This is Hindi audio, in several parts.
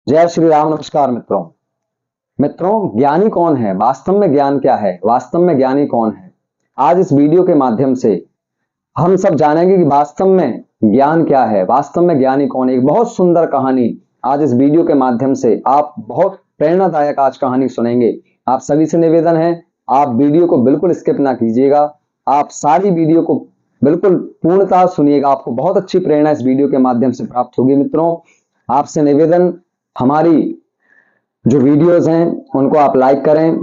जय श्री राम। नमस्कार मित्रों। ज्ञानी कौन है, वास्तव में ज्ञान क्या है, वास्तव में ज्ञानी कौन है। आज इस वीडियो के माध्यम से हम सब जानेंगे कि वास्तव में ज्ञान क्या है, वास्तव में ज्ञानी कौन है। एक बहुत सुंदर कहानी आज इस वीडियो के माध्यम से आप बहुत प्रेरणादायक आज कहानी सुनेंगे। आप सभी से निवेदन है, आप वीडियो को बिल्कुल स्किप ना कीजिएगा, आप सारी वीडियो को बिल्कुल पूर्णतः सुनिएगा। आपको बहुत अच्छी प्रेरणा इस वीडियो के माध्यम से प्राप्त होगी। मित्रों, आपसे निवेदन, हमारी जो वीडियोस हैं उनको आप लाइक करें,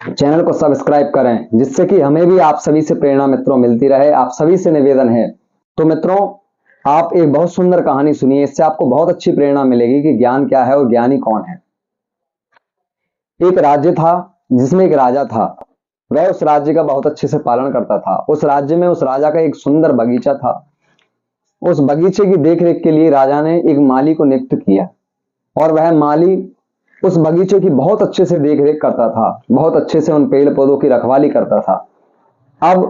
चैनल को सब्सक्राइब करें, जिससे कि हमें भी आप सभी से प्रेरणा मित्रों मिलती रहे। आप सभी से निवेदन है। तो मित्रों, आप एक बहुत सुंदर कहानी सुनिए, इससे आपको बहुत अच्छी प्रेरणा मिलेगी कि ज्ञान क्या है और ज्ञानी कौन है। एक राज्य था जिसमें एक राजा था। वह उस राज्य का बहुत अच्छे से पालन करता था। उस राज्य में उस राजा का एक सुंदर बगीचा था। उस बगीचे की देखरेख के लिए राजा ने एक माली को नियुक्त किया और वह माली उस बगीचे की बहुत अच्छे से देखरेख करता था, बहुत अच्छे से उन पेड़ पौधों की रखवाली करता था। अब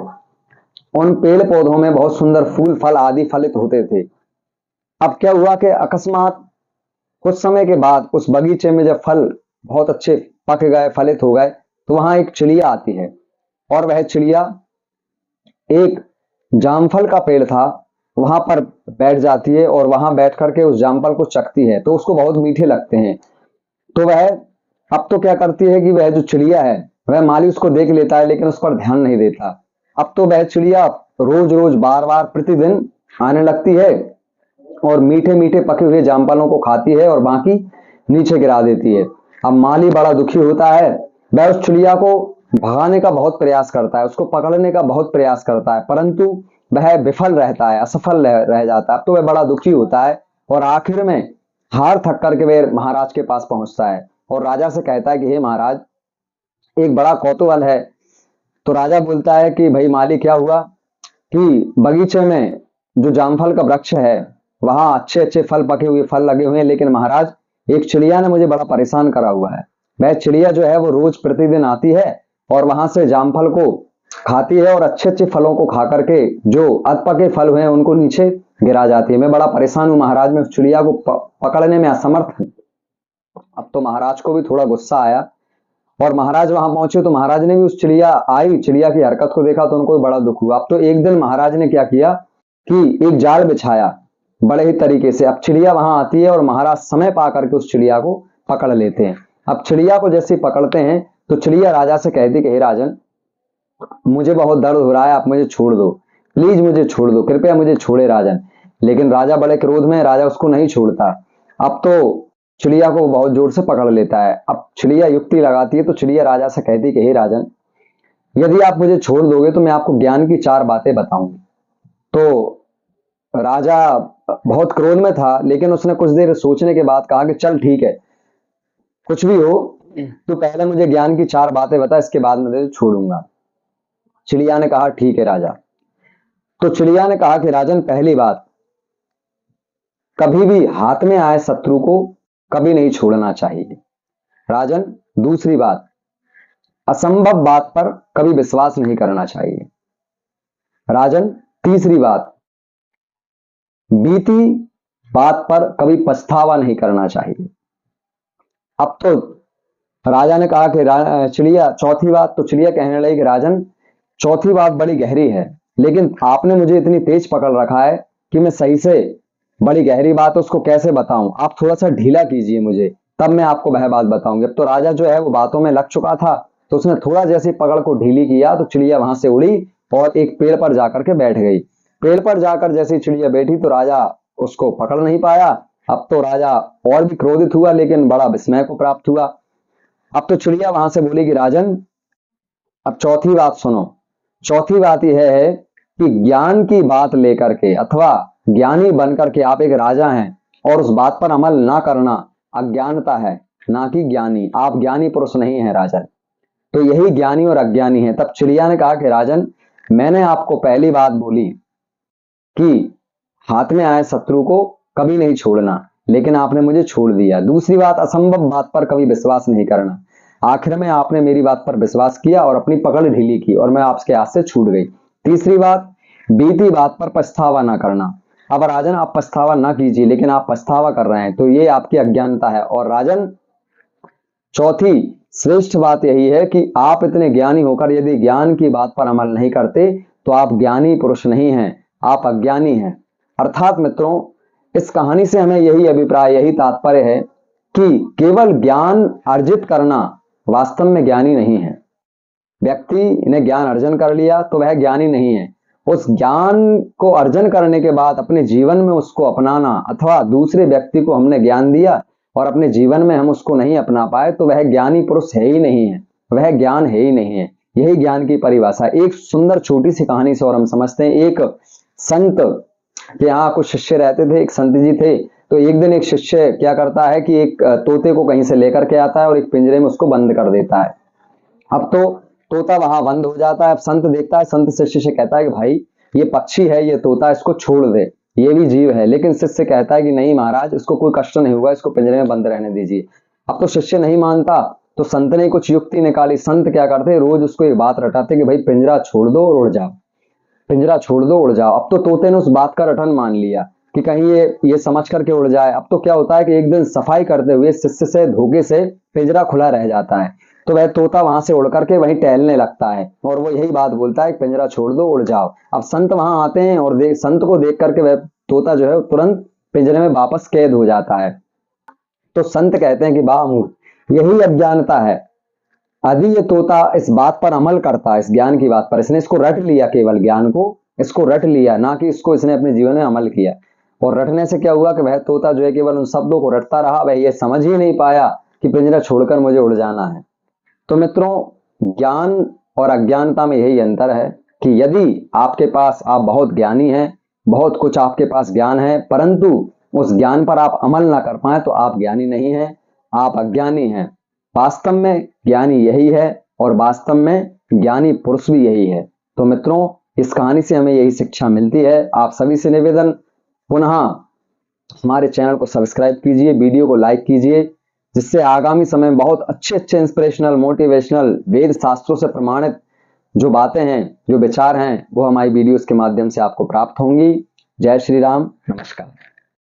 उन पेड़ पौधों में बहुत सुंदर फूल फल आदि फलित होते थे। अब क्या हुआ कि अकस्मात कुछ समय के बाद उस बगीचे में जब फल बहुत अच्छे पक गए, फलित हो गए, तो वहां एक चिड़िया आती है और वह चिड़िया एक जामफल का पेड़ था, वहां पर बैठ जाती है और वहां बैठ करके उस जामफल को चखती है। तो उसको बहुत मीठे लगते हैं। तो वह अब तो क्या करती है कि वह जो चिड़िया है, वह माली उसको देख लेता है लेकिन उस पर ध्यान नहीं देता। अब तो वह चिड़िया रोज रोज बार बार प्रतिदिन आने लगती है और मीठे मीठे पके हुए जामफलों को खाती है और बाकी नीचे गिरा देती है। अब माली बड़ा दुखी होता है। वह उस चिड़िया को भगाने का बहुत प्रयास करता है, उसको पकड़ने का बहुत प्रयास करता है, परंतु वह विफल रहता है, असफल रह जाता है। अब तो वह बड़ा दुखी होता है और आखिर में हार थक करके वह महाराज के पास पहुंचता है और राजा से कहता है कि हे महाराज, एक बड़ा कौतूहल है। तो राजा बोलता है कि भाई माली, क्या हुआ कि बगीचे में जो जामफल का वृक्ष है वहां अच्छे अच्छे फल पके हुए फल लगे हुए हैं, लेकिन महाराज एक चिड़िया ने मुझे बड़ा परेशान करा हुआ है। वह चिड़िया जो है वो रोज प्रतिदिन आती है और वहां से जामफल को खाती है और अच्छे अच्छे फलों को खा करके जो अधपके फल हुए हैं उनको नीचे गिरा जाती है। मैं बड़ा परेशान हूं महाराज, मैं उस चिड़िया को पकड़ने में असमर्थ हूं। अब तो महाराज को भी थोड़ा गुस्सा आया और महाराज वहां पहुंचे तो महाराज ने भी उस चिड़िया की हरकत को देखा तो उनको भी बड़ा दुख हुआ। अब तो एक दिन महाराज ने क्या किया कि एक जाल बिछाया बड़े ही तरीके से। अब चिड़िया वहां आती है और महाराज समय पा करके उस चिड़िया को पकड़ लेते हैं। अब चिड़िया को जैसे पकड़ते हैं तो चिड़िया राजा से कहती कि हे राजन, मुझे बहुत दर्द हो रहा है, आप मुझे छोड़ दो, प्लीज मुझे छोड़ दो, कृपया मुझे छोड़े राजन। लेकिन राजा बड़े क्रोध में, राजा उसको नहीं छोड़ता। अब तो चिड़िया को बहुत जोर से पकड़ लेता है। अब चिड़िया युक्ति लगाती है तो चिड़िया राजा से कहती कि हे राजन, यदि आप मुझे छोड़ दोगे तो मैं आपको ज्ञान की 4 बातें बताऊंगी। तो राजा बहुत क्रोध में था, लेकिन उसने कुछ देर सोचने के बाद कहा कि चल ठीक है, कुछ भी हो, तो पहले मुझे ज्ञान की 4 बातें बता, इसके बाद मैं तुझे छोड़ूंगा। चिड़िया ने कहा ठीक है राजा। तो चिड़िया ने कहा कि राजन, पहली बात, कभी भी हाथ में आए शत्रु को कभी नहीं छोड़ना चाहिए। राजन, दूसरी बात, असंभव बात पर कभी विश्वास नहीं करना चाहिए। राजन, तीसरी बात, बीती बात पर कभी पछतावा नहीं करना चाहिए। अब तो राजा ने कहा कि चिड़िया, चौथी बात। तो चिड़िया कहने लगी कि राजन, चौथी बात बड़ी गहरी है, लेकिन आपने मुझे इतनी तेज पकड़ रखा है कि मैं सही से बड़ी गहरी बात है उसको कैसे बताऊं। आप थोड़ा सा ढीला कीजिए मुझे, तब मैं आपको वह बात बताऊंगी। अब तो राजा जो है वो बातों में लग चुका था, तो उसने थोड़ा जैसे पकड़ को ढीली किया तो चिड़िया वहां से उड़ी और एक पेड़ पर जाकर के बैठ गई। पेड़ पर जाकर जैसे चिड़िया बैठी तो राजा उसको पकड़ नहीं पाया। अब तो राजा और भी क्रोधित हुआ, लेकिन बड़ा विस्मय को प्राप्त हुआ। अब तो चिड़िया वहां से बोली कि राजन, अब चौथी बात सुनो। चौथी बात यह है कि ज्ञान की बात लेकर के अथवा ज्ञानी बनकर के आप एक राजा हैं और उस बात पर अमल ना करना अज्ञानता है, ना कि ज्ञानी। आप ज्ञानी पुरुष नहीं हैं राजन। तो यही ज्ञानी और अज्ञानी है। तब चिड़िया ने कहा कि राजन, मैंने आपको पहली बात बोली कि हाथ में आए शत्रु को कभी नहीं छोड़ना, लेकिन आपने मुझे छोड़ दिया। दूसरी बात, असंभव बात पर कभी विश्वास नहीं करना। आखिर में आपने मेरी बात पर विश्वास किया और अपनी पकड़ ढीली की और मैं आपके हाथ से छूट गई। तीसरी बात, बीती बात पर पछतावा ना करना। अब राजन आप पछतावा ना कीजिए, लेकिन आप पछतावा कर रहे हैं तो ये आपकी अज्ञानता है। और राजन चौथी श्रेष्ठ बात यही है कि आप इतने ज्ञानी होकर यदि ज्ञान की बात पर अमल नहीं करते तो आप ज्ञानी पुरुष नहीं हैं, आप अज्ञानी हैं। अर्थात मित्रों, इस कहानी से हमें यही अभिप्राय, यही तात्पर्य है कि केवल ज्ञान अर्जित करना वास्तव में ज्ञानी नहीं है। व्यक्ति ने ज्ञान अर्जन कर लिया तो वह ज्ञानी नहीं है। उस ज्ञान को अर्जन करने के बाद अपने जीवन में उसको अपनाना, अथवा दूसरे व्यक्ति को हमने ज्ञान दिया और अपने जीवन में हम उसको नहीं अपना पाए तो वह ज्ञानी पुरुष है ही नहीं है, वह ज्ञान है ही नहीं है। यही ज्ञान की परिभाषा। एक सुंदर छोटी सी कहानी से और हम समझते हैं। एक संत के यहाँ कुछ शिष्य रहते थे, एक संत जी थे। तो एक दिन एक शिष्य क्या करता है कि एक तोते को कहीं से लेकर के आता है और एक पिंजरे में उसको बंद कर देता है। अब तो तोता वहां बंद हो जाता है। अब संत देखता है, संत शिष्य से कहता है कि भाई ये पक्षी है, ये तोता, इसको छोड़ दे, ये भी जीव है। लेकिन शिष्य कहता है कि नहीं महाराज, इसको कोई कष्ट नहीं होगा, इसको पिंजरे में बंद रहने दीजिए। अब तो शिष्य नहीं मानता तो संत ने कुछ युक्ति निकाली। संत क्या करते, रोज उसको एक बात रटाते कि भाई पिंजरा छोड़ दो और उड़ जाओ, पिंजरा छोड़ दो उड़ जाओ। अब तो तोते ने उस बात का रटन मान लिया कि कहीं ये समझ करके उड़ जाए। अब तो क्या होता है कि एक दिन सफाई करते हुए शिष्य से धोखे से पिंजरा खुला रह जाता है, तो वह तोता वहां से उड़ करके वहीं टहलने लगता है और वो यही बात बोलता है पिंजरा छोड़ दो उड़ जाओ। अब संत वहां आते हैं और संत को देख करके वह तोता जो है तुरंत पिंजरे में वापस कैद हो जाता है। तो संत कहते हैं कि वाह मूर्ख, यही अज्ञानता है। यदि ये तोता इस बात पर अमल करता, इस ज्ञान की बात पर, इसने इसको रट लिया, केवल ज्ञान को इसको रट लिया, ना कि इसको इसने अपने जीवन में अमल किया। और रटने से क्या हुआ कि वह तोता जो है केवल उन शब्दों को रटता रहा, वह ये समझ ही नहीं पाया कि पिंजरा छोड़कर मुझे उड़ जाना है। तो मित्रों, ज्ञान और अज्ञानता में यही अंतर है कि यदि आपके पास, आप बहुत ज्ञानी हैं, बहुत कुछ आपके पास ज्ञान है, परंतु उस ज्ञान पर आप अमल ना कर पाए तो आप ज्ञानी नहीं हैं, आप अज्ञानी हैं। वास्तव में ज्ञानी यही है और वास्तव में ज्ञानी पुरुष भी यही है। तो मित्रों, इस कहानी से हमें यही शिक्षा मिलती है। आप सभी से निवेदन, पुनः हमारे चैनल को सब्सक्राइब कीजिए, वीडियो को लाइक कीजिए, जिससे आगामी समय में बहुत अच्छे इंस्पिरेशनल, मोटिवेशनल, वेद शास्त्रों से प्रमाणित जो बातें हैं, जो विचार हैं, वो हमारी वीडियोस के माध्यम से आपको प्राप्त होंगी। जय श्री राम, नमस्कार।